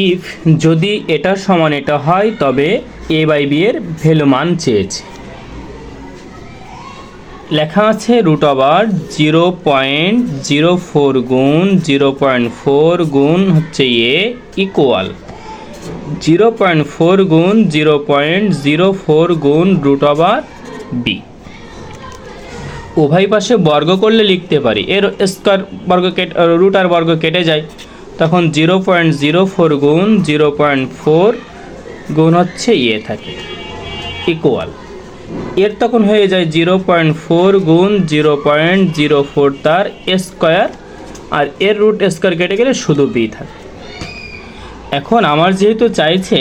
If যদি এটা সমান এটা হয় তবে এ বাই বি এর ভ্যালু মান চেয়েছে। লেখা আছে √0.04 গুণ 0.4 গুণ হচ্ছে এ ইকুয়াল 0.4 গুণ 0.04 গুণ √বি। উভয় পাশে বর্গ করলে লিখতে পারি, এর স্কয়ার বর্গ কেটে রুট আর বর্গ কেটে যায়, তখন 0.04 গুণ 0.4 গুণ হচ্ছে এ থাকে ইকুয়াল, এর তখন হয়ে যায় 0.4 গুণ 0.04 তার স্কয়ার, আর এর রুট স্কয়ার কেটে গেলে শুধু বি থাকে। এখন আমার যেহেতু চাইছে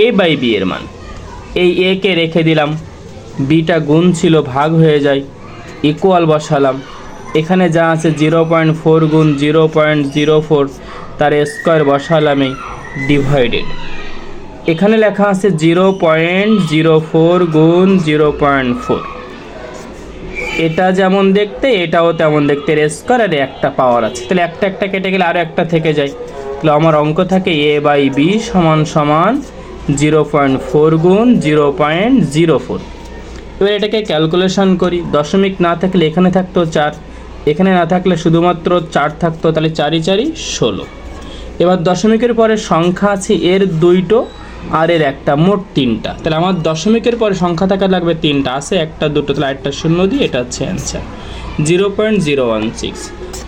এ বাই বি এর মান, এই এ কে রেখে দিলাম, বিটা গুণ ছিল ভাগ হয়ে যায়, ইকুয়াল বসালাম, এখানে যা আছে 0.4 গুণ 0.04 তার স্কয়ার বসালাম, এই ডিভাইডেড, এখানে লেখা আছে 0.04 গুণ 0.4, এটা যেমন দেখতে এটাও তেমন দেখতে, এর স্কয়ার আর একটা পাওয়ার আছে, তাহলে একটা একটা কেটে গেলে আরও একটা থেকে যায়, তাহলে আমার অঙ্ক থাকে এ বাই বি সমান সমান 0.4 গুণ 0.04। এবার এটাকে ক্যালকুলেশন করি, দশমিক না থাকলে এখানে থাকতো 4, এখানে না থাকলে শুধুমাত্র 4 থাকতো, তাহলে 4 × 4 = 16। এবার দশমিকের পরে সংখ্যা আছে এর 2টো আর এর একটা, মোট 3টা, তাহলে আমার দশমিকের পরে সংখ্যা থাকা লাগবে 3টা, আছে 1টা 2টো, তাহলে 1টা 0 দিয়ে এটা হচ্ছে অ্যান্সার 0.016।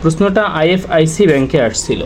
প্রশ্নটা IFIC ব্যাংকে আসছিল।